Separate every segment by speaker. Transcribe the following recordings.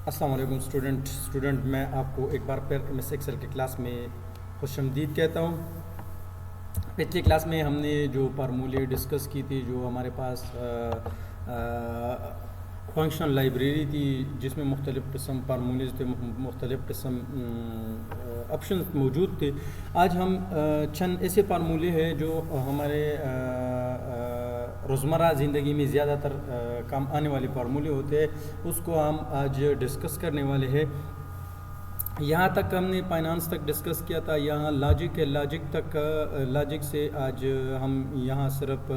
Speaker 1: अस्सलाम वालेकुम स्टूडेंट मैं आपको एक बार फिर एम एस एक्सेल की क्लास में खुशामदीद कहता हूँ। पिछली क्लास में हमने जो फार्मूले डिस्कस की थी, जो हमारे पास फंक्शनल लाइब्रेरी थी जिसमें मुख्तलिफ़ किस्म फार्मूलेज थे, मुख्तलिफ़ किस्म ऑप्शन मौजूद थे। आज हम चंद ऐसे फार्मूले हैं जो हमारे रोज़मर्रा ज़िंदगी में ज़्यादातर काम आने वाले फार्मूले होते हैं, उसको हम आज डिस्कस करने वाले हैं। यहाँ तक हमने फाइनेंस तक डिस्कस किया था, यहाँ लॉजिक है, लॉजिक से आज हम यहाँ सिर्फ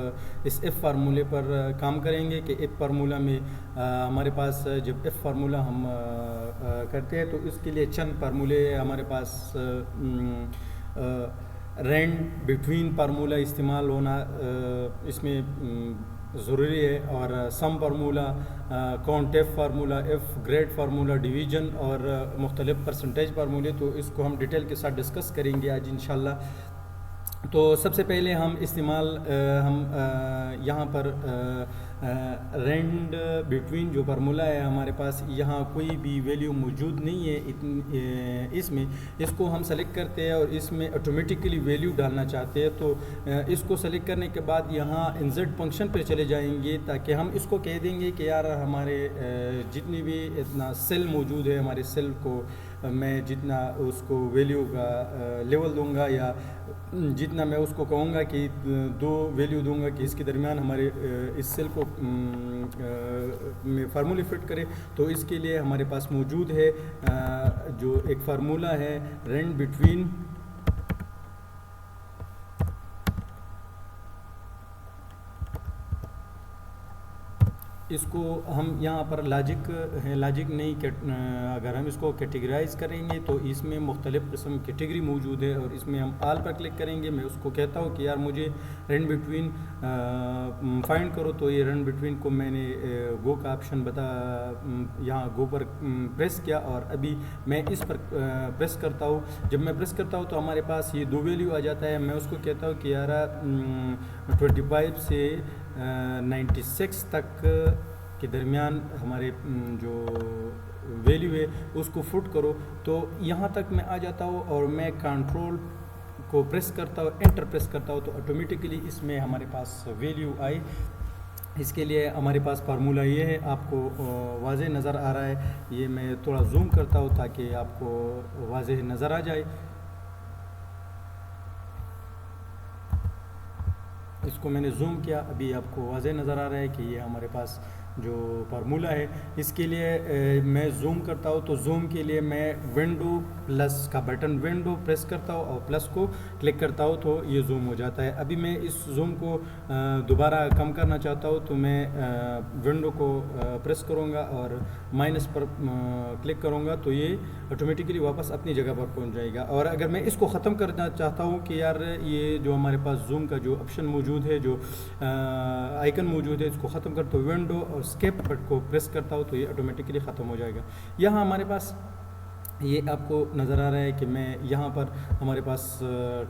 Speaker 1: इस एफ़ फार्मूले पर काम करेंगे कि एफ़ फार्मूला में हमारे पास जब एफ़ फार्मूला हम करते हैं तो इसके लिए चंद फार्मूले हमारे पास रेंड बिटवीन फार्मूला इस्तेमाल होना इसमें ज़रूरी है, और सम formula, count F formula, F grade formula, division और मुख्तलिफ़ परसेंटेज फार्मूले, तो इसको हम डिटेल के साथ डिस्कस करेंगे आज इंशाल्लाह। तो सबसे पहले हम यहाँ पर रेंड बिटवीन जो फार्मूला है हमारे पास, यहाँ कोई भी वैल्यू मौजूद नहीं है इसमें, इसको हम सेलेक्ट करते हैं और इसमें ऑटोमेटिकली वैल्यू डालना चाहते हैं। तो इसको सेलेक्ट करने के बाद यहाँ इंसर्ट फंक्शन पे चले जाएंगे, ताकि हम इसको कह देंगे कि यार हमारे जितनी भी इतना सेल मौजूद है, हमारे सेल को मैं जितना उसको वैल्यू का लेवल दूंगा, या जितना मैं उसको कहूँगा कि दो वैल्यू दूंगा कि इसके दरमियान हमारे इस सेल को में फार्मूले फिट करें, तो इसके लिए हमारे पास मौजूद है जो एक फार्मूला है रेंड बिटवीन इसको हम यहाँ पर लॉजिक है, लॉजिक नहीं अगर हम इसको कैटेगराइज करेंगे तो इसमें मुख्तलिफ़ किस्म कैटेगरी मौजूद है, और इसमें हम आल पर क्लिक करेंगे। मैं उसको कहता हूँ कि यार मुझे रेंड बिटवीन फाइंड करो, तो ये रेंड बिटवीन को मैंने गो का ऑप्शन यहाँ गो पर प्रेस किया, और अभी मैं इस पर प्रेस करता हूँ। जब मैं प्रेस करता हूँ तो हमारे पास ये दो वैल्यू आ जाता है। मैं उसको कहता हूँ कि यार 25 से 96 तक के दरमियान हमारे जो वैल्यू है उसको फुट करो। तो यहाँ तक मैं आ जाता हूँ और मैं कंट्रोल को प्रेस करता हूँ, एंटर प्रेस करता हूँ, तो ऑटोमेटिकली इसमें हमारे पास वैल्यू आई। इसके लिए हमारे पास फार्मूला ये है, आपको वाज़ेह नज़र आ रहा है। ये मैं थोड़ा जूम करता हूँ ताकि आपको वाज़ेह नज़र आ जाए। इसको मैंने जूम किया, अभी आपको वाज़ेह नज़र आ रहा है कि ये हमारे पास जो फार्मूला है। इसके लिए मैं जूम करता हूँ, तो जूम के लिए मैं विंडो प्लस का बटन विंडो प्रेस करता हूँ और प्लस को क्लिक करता हूँ, तो ये जूम हो जाता है। अभी मैं इस जूम को दोबारा कम करना चाहता हूँ, तो मैं विंडो को प्रेस करूँगा और माइनस पर क्लिक करूँगा, तो ये ऑटोमेटिकली वापस अपनी जगह पर पहुँच जाएगा। और अगर मैं इसको ख़त्म करना चाहता हूँ कि यार ये जो हमारे पास जूम का जो ऑप्शन मौजूद है, जो आइकन मौजूद है, इसको ख़त्म करता हूँ विंडो और स्केप बटन को प्रेस करता हूँ, तो ये ऑटोमेटिकली ख़त्म हो जाएगा। यहाँ हमारे पास ये आपको नज़र आ रहा है कि मैं यहाँ पर हमारे पास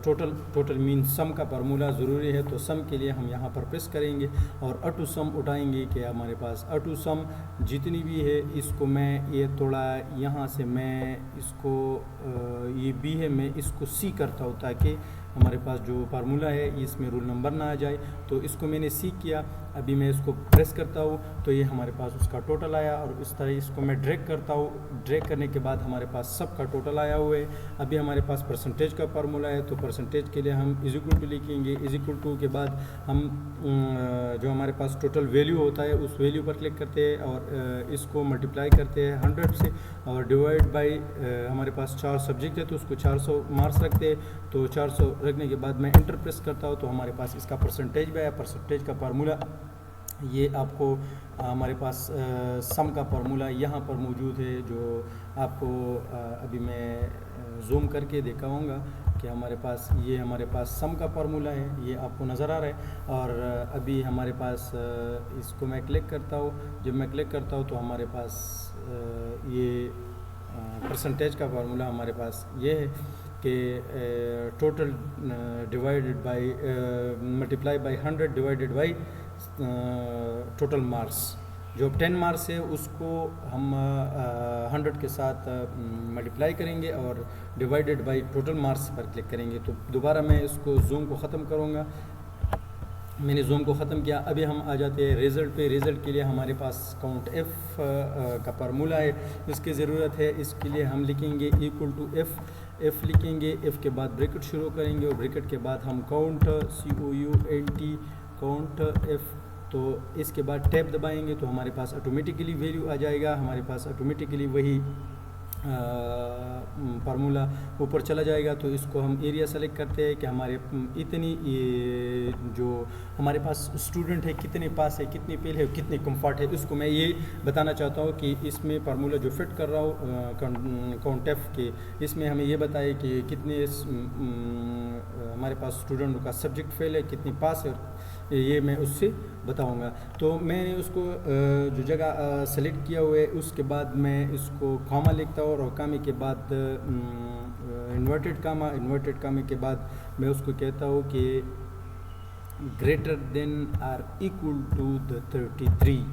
Speaker 1: टोटल मीन सम का फार्मूला ज़रूरी है, तो सम के लिए हम यहाँ पर प्रेस करेंगे और अटू सम उठाएंगे कि हमारे पास अटू सम जितनी भी है, इसको मैं ये थोड़ा यहाँ से मैं इसको ये बी है, मैं इसको सी करता हूँ ताकि हमारे पास जो फार्मूला है इसमें रूल नंबर ना आ जाए। तो इसको मैंने सी किया, अभी मैं इसको प्रेस करता हूँ तो ये हमारे पास उसका टोटल आया, और इस तरह इसको मैं ड्रैग करता हूँ। ड्रैग करने के बाद हमारे पास सब का टोटल आया हुआ है। अभी हमारे पास परसेंटेज का फार्मूला है, तो परसेंटेज के लिए हम इज इक्वल टू लिखेंगे। इज इक्वल टू के बाद हम जो हमारे पास टोटल वैल्यू होता है उस वैल्यू पर क्लिक करते हैं और इसको मल्टीप्लाई करते हैं 100 से, और डिवाइड बाई हमारे पास 4 सब्जेक्ट है तो उसको 400 मार्क्स रखते हैं। तो 400 रखने के बाद मैं एंटर प्रेस करता हूँ, तो हमारे पास इसका परसेंटेज भी आया। परसेंटेज का फार्मूला ये आपको हमारे पास सम का फार्मूला यहाँ पर मौजूद है, जो आपको अभी मैं जूम करके दिखाऊंगा कि हमारे पास सम का फार्मूला है, ये आपको नज़र आ रहा है। और अभी हमारे पास इसको मैं क्लिक करता हूँ, जब मैं क्लिक करता हूँ तो हमारे पास ये परसेंटेज का फार्मूला हमारे पास ये है कि total divided by multiply by 100 divided by total marks. जो 10 मार्क्स है उसको हम 100 के साथ मल्टीप्लाई करेंगे और डिवाइडेड बाय टोटल मार्क्स पर क्लिक करेंगे। तो दोबारा मैं इसको जूम को ख़त्म करूँगा। मैंने जूम को ख़त्म किया। अभी हम आ जाते हैं रिज़ल्ट पे। रिज़ल्ट के लिए हमारे पास काउंट एफ का फार्मूला है, इसकी ज़रूरत है। इसके लिए हम लिखेंगे इक्वल टू एफ लिखेंगे, एफ़ के बाद ब्रैकेट शुरू करेंगे और ब्रैकेट के बाद हम काउंट COUNT काउंट एफ, तो इसके बाद टैब दबाएंगे तो हमारे पास ऑटोमेटिकली वैल्यू आ जाएगा। हमारे पास ऑटोमेटिकली वही फार्मूला ऊपर चला जाएगा। तो इसको हम एरिया सेलेक्ट करते हैं कि हमारे इतनी ये जो हमारे पास स्टूडेंट है कितने पास है, कितनी फेल है, कितनी कंफर्ट है, इसको मैं ये बताना चाहता हूँ कि इसमें फार्मूला जो फिट कर रहा हूँ काउंट एफ के, इसमें हमें ये बताए कि कितने हमारे पास स्टूडेंट का सब्जेक्ट फेल है, कितनी पास है, ये मैं उससे बताऊंगा। तो मैंने उसको जो जगह सेलेक्ट किया हुआ है उसके बाद मैं इसको कॉमा लिखता हूँ और कॉमे के बाद इन्वर्टेड कामा के बाद मैं उसको कहता हूँ कि greater than or equal to the 33।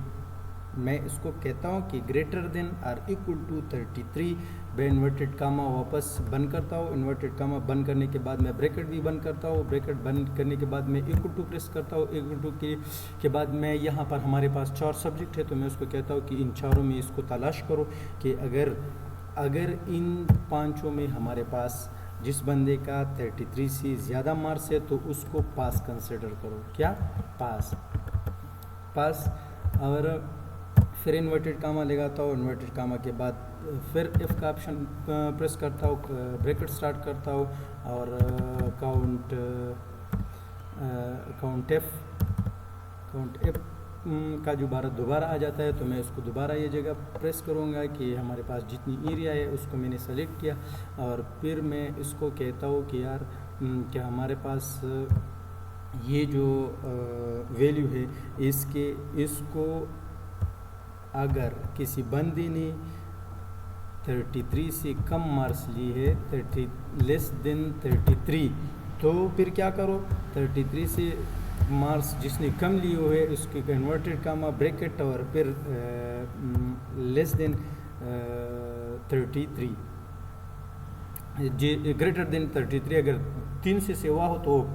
Speaker 1: मैं इसको कहता हूँ कि greater than or equal to 33। मैं इन्वर्टेड कामा वापस बंद करता हूँ। इन्वर्टेड कामा बंद करने के बाद मैं ब्रैकेट भी बंद करता हूँ। ब्रैकेट बंद करने के बाद मैं इक्वल टू प्रेस करता हूँ। इक्वल टू के बाद मैं यहाँ पर हमारे पास 4 सब्जेक्ट है, तो मैं उसको कहता हूँ कि इन चारों में इसको तलाश करो कि अगर इन 5 में हमारे पास जिस बंदे का 33 से ज़्यादा मार्क्स है तो उसको पास कंसिडर करो। क्या? पास। और फिर इन्वर्टेड कामा लगाता हूँ। इन्वर्टेड कामा के बाद फिर एफ का ऑप्शन प्रेस करता हूँ, ब्रैकेट स्टार्ट करता हूँ और काउंट एफ का दोबारा आ जाता है। तो मैं उसको दोबारा ये जगह प्रेस करूँगा कि हमारे पास जितनी एरिया है उसको मैंने सेलेक्ट किया और फिर मैं इसको कहता हूँ कि यार क्या हमारे पास ये जो वैल्यू है इसको अगर किसी बंदे ने 33 से कम मार्क्स लिए है, 30 लेस देन 33, तो फिर क्या करो, 33 से मार्क्स जिसने कम लिए हुए उसके कन्वर्टेड कामा ब्रैकेट और फिर लेस देन 33 ग्रेटर देन 33 अगर 3 से सेवा हो तो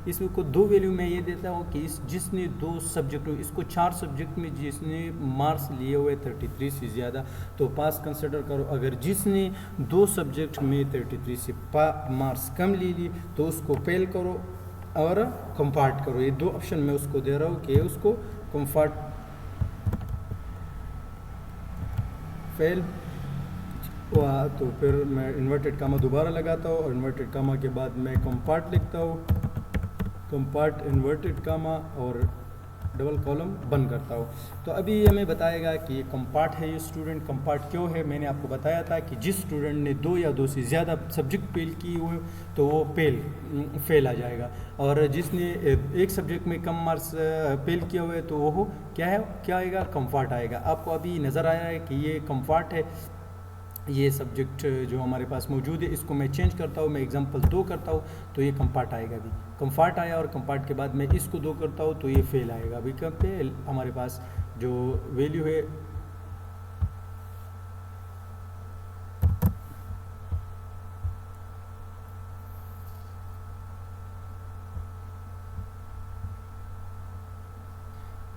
Speaker 1: इसमें को 2 वैल्यू मैं ये देता हूँ कि जिसने 2 सब्जेक्ट इसको 4 सब्जेक्ट में जिसने मार्क्स लिए हुए 33 से ज़्यादा तो पास कंसिडर करो। अगर जिसने 2 सब्जेक्ट में 33 से मार्क्स कम ले ली तो उसको फेल करो और कंफर्ट करो। ये 2 ऑप्शन मैं उसको दे रहा हूँ कि उसको कंफर्ट फेल हुआ तो फिर मैं इन्वर्टेड कामा दोबारा लगाता हूँ और इन्वर्टेड कामा के बाद मैं कंपार्ट लिखता हूँ, कंपार्ट इन्वर्टेड कामा और डबल कॉलम बंद करता हूँ। तो अभी हमें बताएगा कि ये कंपार्ट है, ये स्टूडेंट कंपार्ट क्यों है। मैंने आपको बताया था कि जिस स्टूडेंट ने 2 या 2 से ज़्यादा सब्जेक्ट फेल किए हुए तो वो फेल आ जाएगा और जिसने एक सब्जेक्ट में कम मार्क्स फेल किए हुए तो वो क्या आएगा, कंफर्ट आएगा। आपको अभी नज़र आया है कि ये कंफर्ट है। ये सब्जेक्ट जो हमारे पास मौजूद है इसको मैं चेंज करता हूँ, मैं एग्जांपल 2 करता हूँ तो ये कंपार्ट आएगा। अभी कंपार्ट आया और कंपार्ट के बाद मैं इसको 2 करता हूँ तो ये फेल आएगा। अभी कब पे हमारे पास जो वैल्यू है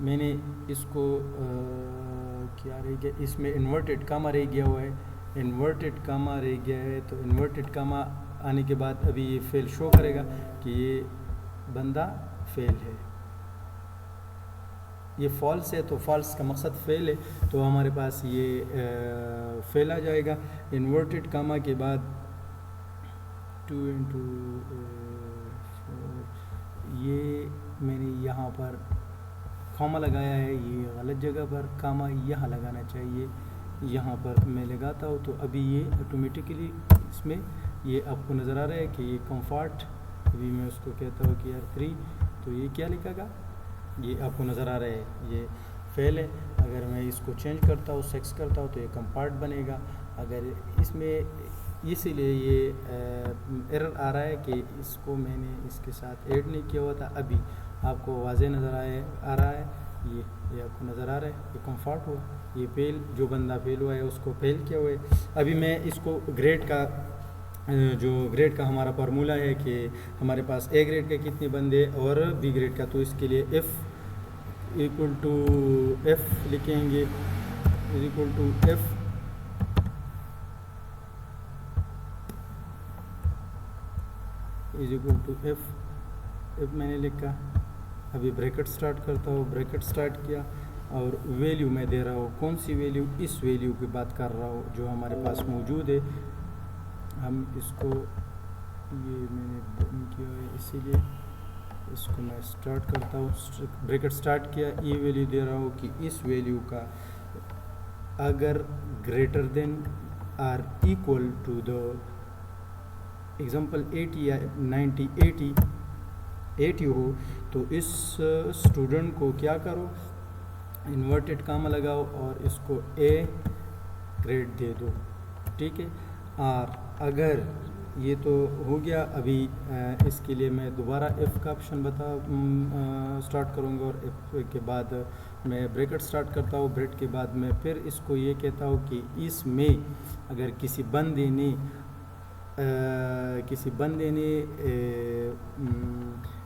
Speaker 1: मैंने इसको क्या रह गया, इसमें इन्वर्टेड कामा रह गया हुआ है, इन्वर्टेड कामा रह गया है। तो इन्वर्टेड कामा आने के बाद अभी ये फेल शो करेगा कि ये बंदा फेल है। ये फॉल्स है तो फॉल्स का मकसद फेल है, तो हमारे पास ये फेल आ जाएगा। इन्वर्टेड कामा के बाद 2 into 4 ये मैंने यहाँ पर कॉमा लगाया है, ये गलत जगह पर कामा यहाँ लगाना चाहिए, यहाँ पर मैं लगाता हूँ तो अभी ये ऑटोमेटिकली इसमें ये आपको नज़र आ रहा है कि ये कंफर्ट। अभी मैं उसको कहता हूँ कि यार 3 तो ये क्या लिखेगा, ये आपको नज़र आ रहा है ये फेल है। अगर मैं इसको चेंज करता हूँ, सेक्स करता हूँ तो ये कंपार्ट बनेगा। अगर इसमें इसीलिए ये एरर आ रहा है कि इसको मैंने इसके साथ ऐड नहीं किया हुआ था। अभी आपको वाज़ेह नज़र आ रहा है ये आपको नज़र आ रहा है, ये कंफर्ट हुआ, ये फेल, जो बंदा फेल हुआ है उसको फेल किया हुआ है। अभी मैं इसको ग्रेड का जो ग्रेड का हमारा फार्मूला है कि हमारे पास ए ग्रेड के कितने बंदे और बी ग्रेड का, तो इसके लिए एफ़ इक्वल टू एफ़ लिखेंगे, equal to F is equal to F मैंने लिखा। अभी ब्रैकेट स्टार्ट करता हूँ, ब्रैकेट स्टार्ट किया और वैल्यू मैं दे रहा हूँ, कौन सी वैल्यू, इस वैल्यू की बात कर रहा हूँ जो हमारे पास मौजूद है। हम इसको, ये मैंने बंद किया है इसीलिए इसको मैं स्टार्ट करता हूँ, ब्रैकेट स्टार्ट किया, ये वैल्यू दे रहा हूँ कि इस वैल्यू का अगर greater than or equal to the example 80 या 90 80 हो तो इस स्टूडेंट को क्या करो, इन्वर्टेड कामा लगाओ और इसको ए ग्रेड दे दो, ठीक है। और अगर ये तो हो गया, अभी इसके लिए मैं दोबारा एफ़ का ऑप्शन स्टार्ट करूँगा और एफ़ के बाद मैं ब्रैकेट स्टार्ट करता हूँ, ब्रैकेट के बाद मैं फिर इसको ये कहता हूँ कि इसमें अगर किसी बंदे ने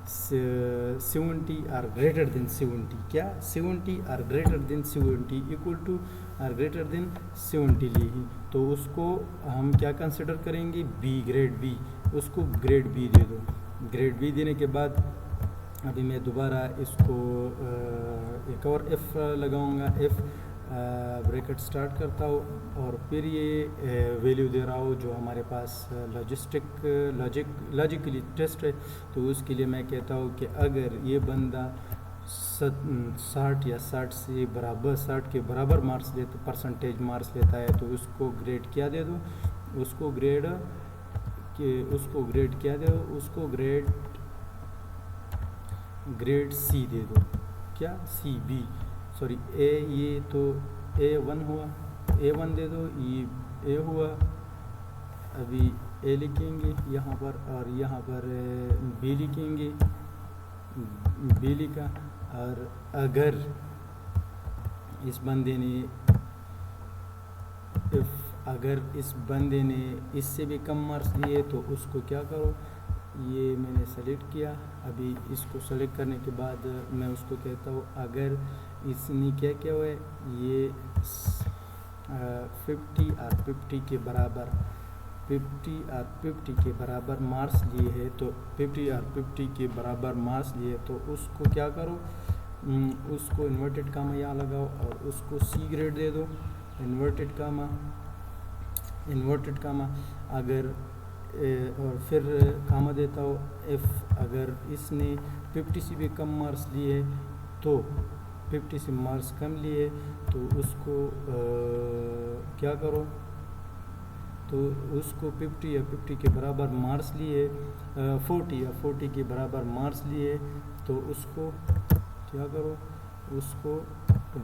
Speaker 1: 70 आर ग्रेटर देन 70, क्या 70 or greater than 70 equal to or greater than 70 ली ही, तो उसको हम क्या कंसिडर करेंगे, बी ग्रेड बी, उसको ग्रेड बी दे दो। ग्रेड बी देने के बाद अभी मैं दोबारा इसको एक और एफ़ लगाऊंगा, एफ़ ब्रैकेट स्टार्ट करता हूँ और फिर ये वैल्यू दे रहा हूँ जो हमारे पास लॉजिकली टेस्ट है। तो उसके लिए मैं कहता हूँ कि अगर ये बंदा 60 या 60 से बराबर 60 के बराबर मार्क्स लेता, परसेंटेज मार्क्स लेता है, तो उसको ग्रेड क्या दे दो, उसको ग्रेड क्या दे दो, उसको ग्रेड सी दे दो, क्या सी बी सॉरी ए, ये तो A1 हुआ, A1 दे दो, ये ए हुआ। अभी ए लिखेंगे यहाँ पर और यहाँ पर बी लिखेंगे, बी लिखा। और अगर इस बंदे ने अगर इस बंदे ने इससे भी कम मार्क्स लिए तो उसको क्या करो, ये मैंने सेलेक्ट किया। अभी इसको सेलेक्ट करने के बाद मैं उसको कहता हूँ अगर इसने क्या किया हुआ है, ये 50 और 50 के बराबर 50 और 50 के बराबर मार्क्स लिए है, तो 50 और 50 के बराबर मार्क्स लिए तो उसको क्या करो, उसको इन्वर्टेड कामा यहाँ लगाओ और उसको सी ग्रेड दे दो। इन्वर्टेड कामा अगर और फिर कामा देता हो एफ़, अगर इसने 50 से भी कम मार्क्स लिए तो 50 से मार्क्स कम लिए तो उसको क्या करो, तो उसको 50 या 50 के बराबर मार्क्स लिए 40 या 40 के बराबर मार्क्स लिए तो उसको क्या करो, उसको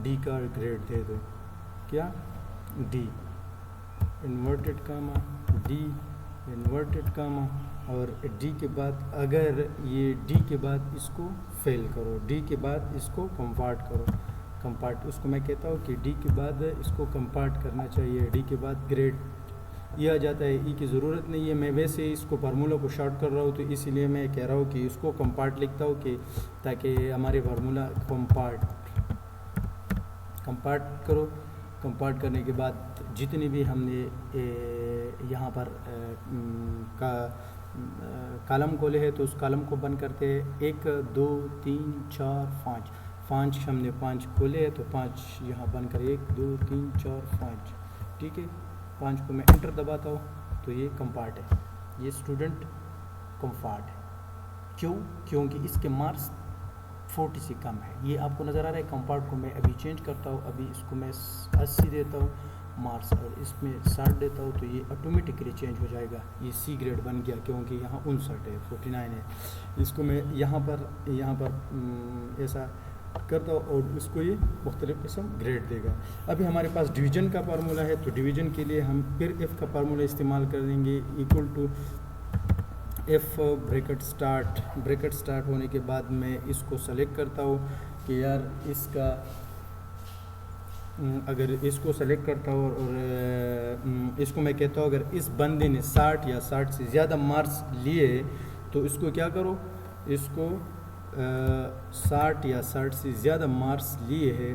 Speaker 1: डी का ग्रेड दे दो, क्या D inverted comma D inverted comma और डी के बाद अगर ये डी के बाद इसको फेल करो, डी के बाद इसको कंपार्ट करो, कंपार्ट उसको मैं कहता हूँ कि डी के बाद इसको कंपार्ट करना चाहिए, डी के बाद ग्रेड ये आ जाता है, ई की ज़रूरत नहीं है। मैं वैसे इसको फार्मूला को शॉर्ट कर रहा हूँ तो इसीलिए मैं कह रहा हूँ कि इसको कंपार्ट लिखता हूँ कि ताकि हमारे फार्मूला कंपार्ट करो। कंपार्ट करने के बाद जितने भी हमने यहाँ पर कॉलम खोले हैं तो उस कॉलम को बंद करते हैं, 1 2 3 4 5 हमने 5 खोले हैं तो 5 यहाँ बंद कर 1 2 3 4 5, ठीक है। 5 को मैं एंटर दबाता हूँ तो ये कंपार्ट है, ये स्टूडेंट कंपार्ट है। क्यों? क्योंकि इसके मार्क्स 40 से कम है। ये आपको नज़र आ रहा है। कंपार्ट को मैं अभी चेंज करता हूँ, अभी इसको मैं 80 देता हूँ मार्क्स और इसमें 60 देता हूँ तो ये ऑटोमेटिकली चेंज हो जाएगा, ये सी ग्रेड बन गया क्योंकि यहाँ 59 है 49 है। इसको मैं यहाँ पर ऐसा करता हूँ और इसको ये मुख्तलिफ किस्म ग्रेड देगा। अभी हमारे पास डिवीज़न का फार्मूला है तो डिवीज़न के लिए हम फिर एफ़ का फार्मूला इस्तेमाल कर देंगे, equal to F bracket start होने के बाद मैं इसको सेलेक्ट करता हूँ कि यार इसका अगर इसको सेलेक्ट करता हूँ और इसको मैं कहता हूँ अगर इस बंदे ने 60 या 60 से ज़्यादा मार्क्स लिए तो इसको क्या करो, इसको 60 या 60 से ज़्यादा मार्क्स लिए है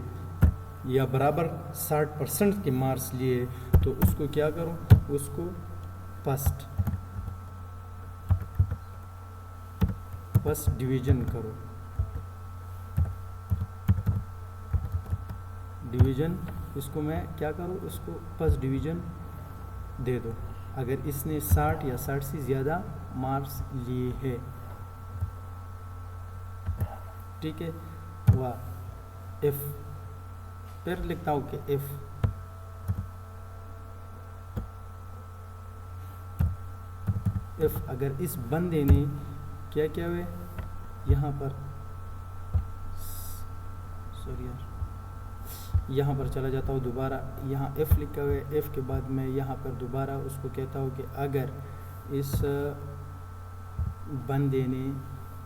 Speaker 1: या बराबर 60% के मार्क्स लिए तो उसको क्या करो, उसको फर्स्ट डिवीज़न करो, डिवीज़न इसको मैं क्या करूँ, इसको फर्स्ट डिवीज़न दे दो अगर इसने 60 या 60 से ज़्यादा मार्क्स लिए हैं, ठीक है। वाह एफ, फिर लिखता हूँ कि एफ अगर इस बंदे ने क्या किया हुआ है यहाँ पर, सॉरी यार, यहाँ पर चला जाता हूँ दोबारा, यहाँ एफ लिखा हुआ है, एफ के बाद मैं यहाँ पर दोबारा उसको कहता हूँ कि अगर इस बंदे ने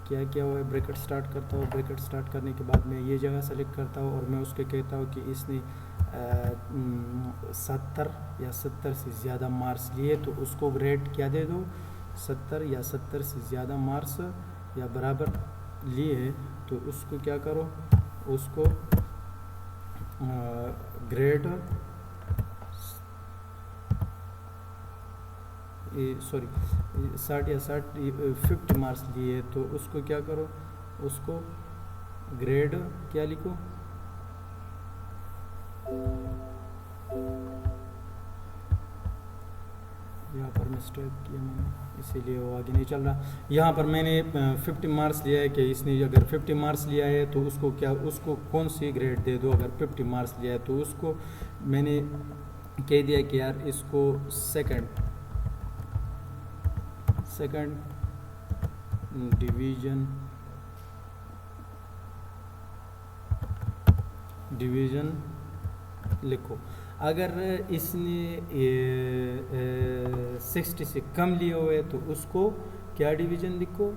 Speaker 1: क्या किया हुआ है, ब्रैकेट स्टार्ट करता हूँ, ब्रैकेट स्टार्ट करने के बाद मैं ये जगह सेलेक्ट करता हूँ और मैं उसके कहता हूँ कि इसने 70 या 70 से ज़्यादा मार्क्स लिए तो उसको रेट क्या दे दो, 70 या 70 से ज़्यादा मार्क्स या बराबर लिए तो उसको क्या करो, उसको ग्रेड सॉरी 60 या 50 मार्क्स लिए तो उसको क्या करो, उसको ग्रेड क्या लिखो, यहाँ पर मिस्टेक किया मैंने इसीलिए वो आगे नहीं चल रहा। यहाँ पर मैंने 50 मार्क्स लिया है कि इसने अगर 50 मार्क्स लिया है तो उसको क्या, उसको कौन सी ग्रेड दे दो, अगर 50 मार्क्स लिया है तो उसको मैंने कह दिया कि यार इसको सेकंड डिवीज़न लिखो। अगर इसने 60 से कम लिए हुए तो उसको क्या डिवीज़न लिखो,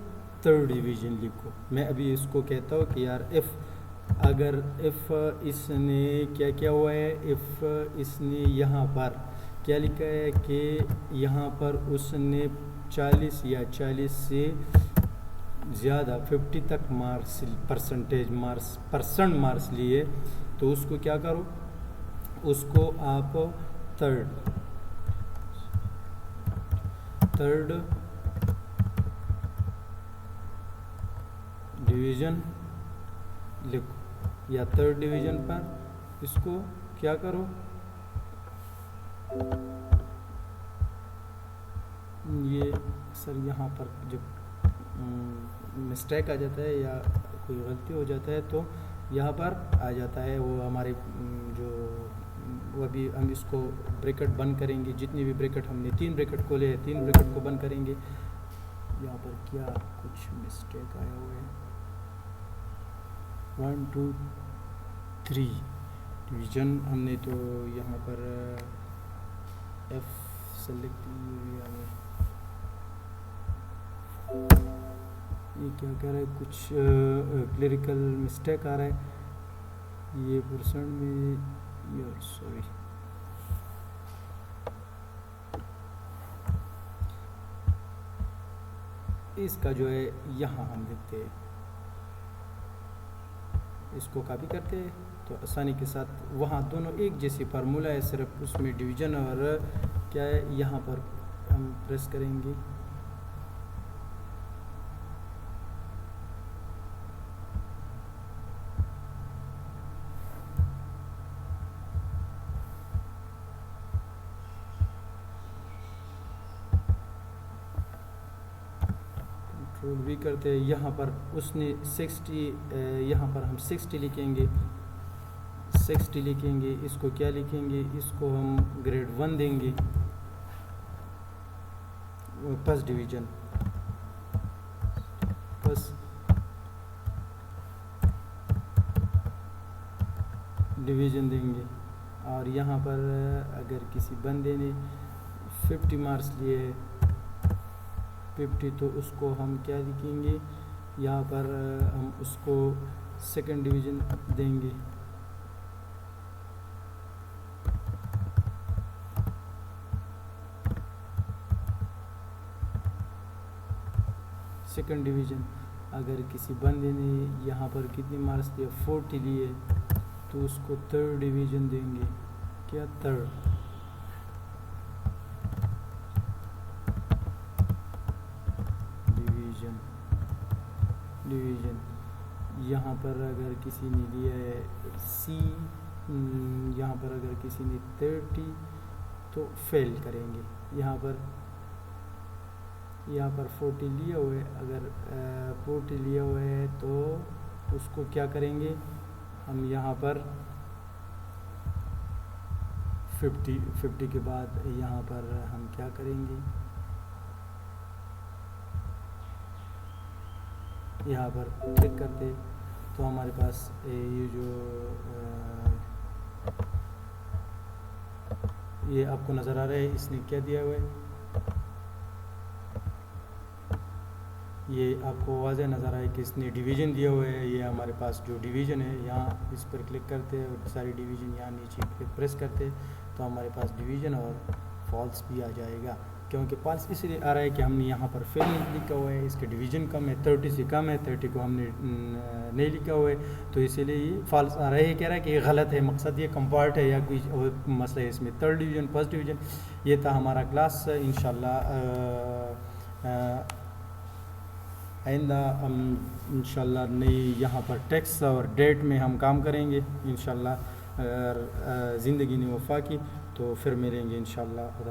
Speaker 1: थर्ड डिवीज़न लिखो। मैं अभी इसको कहता हूँ कि यार इफ़, अगर इफ़ इसने क्या किया हुआ है, इफ़ इसने यहाँ पर क्या लिखा है कि यहाँ पर उसने 40 या 40 से ज़्यादा 50 तक मार्क्स, परसेंट मार्क्स लिए तो उसको क्या करो, उसको आप थर्ड डिवीज़न लिखो या थर्ड डिवीज़न पर इसको क्या करो, ये सर यहाँ पर जब मिस्टेक आ जाता है या कोई गलती हो जाता है तो यहाँ पर आ जाता है वो हमारे जो, वो अभी हम इसको ब्रैकेट बंद करेंगे, जितनी भी ब्रैकेट हमने 3 ब्रैकेट खोले हैं 3 ब्रैकेट को बंद करेंगे। यहाँ पर क्या कुछ मिस्टेक आया हुआ है, 1 2 3 डिवीज़न हमने तो यहाँ पर एफ सेलेक्ट किया है, ये क्या कह रहा है, कुछ क्लरिकल मिस्टेक आ रहा है, ये परसेंट में, यार सॉरी, इसका जो है यहाँ हम लिखते हैं, इसको कॉपी करते हैं तो आसानी के साथ, वहाँ दोनों एक जैसी फार्मूला है, सिर्फ उसमें डिवीज़न और क्या है, यहाँ पर हम प्रेस करेंगे कंट्रोल भी करते हैं। यहाँ पर उसने 60, यहाँ पर हम 60 लिखेंगे, 60 लिखेंगे, इसको क्या लिखेंगे, इसको हम ग्रेड 1 देंगे, फर्स्ट डिवीज़न, फर्स्ट डिवीज़न देंगे। और यहाँ पर अगर किसी बंदे ने 50 मार्क्स लिए 50 तो उसको हम क्या लिखेंगे, यहाँ पर हम उसको सेकंड डिवीज़न देंगे। सेकंड डिवीज़न अगर किसी बंदे ने यहाँ पर कितने मार्क्स दिए 40 लिए तो उसको थर्ड डिवीज़न देंगे। क्या थर्ड डिवीज़न यहाँ पर अगर किसी ने लिया है सी, यहाँ पर अगर किसी ने 30 तो फेल करेंगे। यहाँ पर 40 लिए हुए, अगर 40 लिए हुए है तो उसको क्या करेंगे हम यहाँ पर 50 के बाद यहाँ पर हम क्या करेंगे, यहाँ पर क्लिक करते तो हमारे पास ये जो ये आपको नज़र आ रहा है इसने क्या दिया हुआ है, ये आपको वाज़ह नज़र आ रहा है कि इसने डिवीज़न दिया हुआ है। ये हमारे पास जो डिवीज़न है यहाँ इस पर क्लिक करते हैं और सारी डिवीज़न यहाँ नीचे पे प्रेस करते तो हमारे पास डिवीज़न और फॉल्स भी आ जाएगा। क्योंकि फॉल्स इसलिए आ रहा है कि हमने यहाँ पर फेल नहीं लिखा हुआ है, इसके डिवीज़न कम है, 30 से कम है, 30 को हमने नहीं लिखा हुआ है तो इसीलिए ये फॉल्स आ रहा है। ये कह रहा है कि ये गलत है, मकसद ये कंपार्ट है या कोई और मसला है इसमें। थर्ड डिवीज़न फर्स्ट डिवीज़न ये था हमारा क्लास। इंशाल्लाह आइंदा हम इंशाल्लाह नई यहाँ पर टेक्स्ट और डेट में हम काम करेंगे इंशाल्लाह। अगर ज़िंदगी ने वफ़ा की तो फिर मिलेंगे इंशाल्लाह।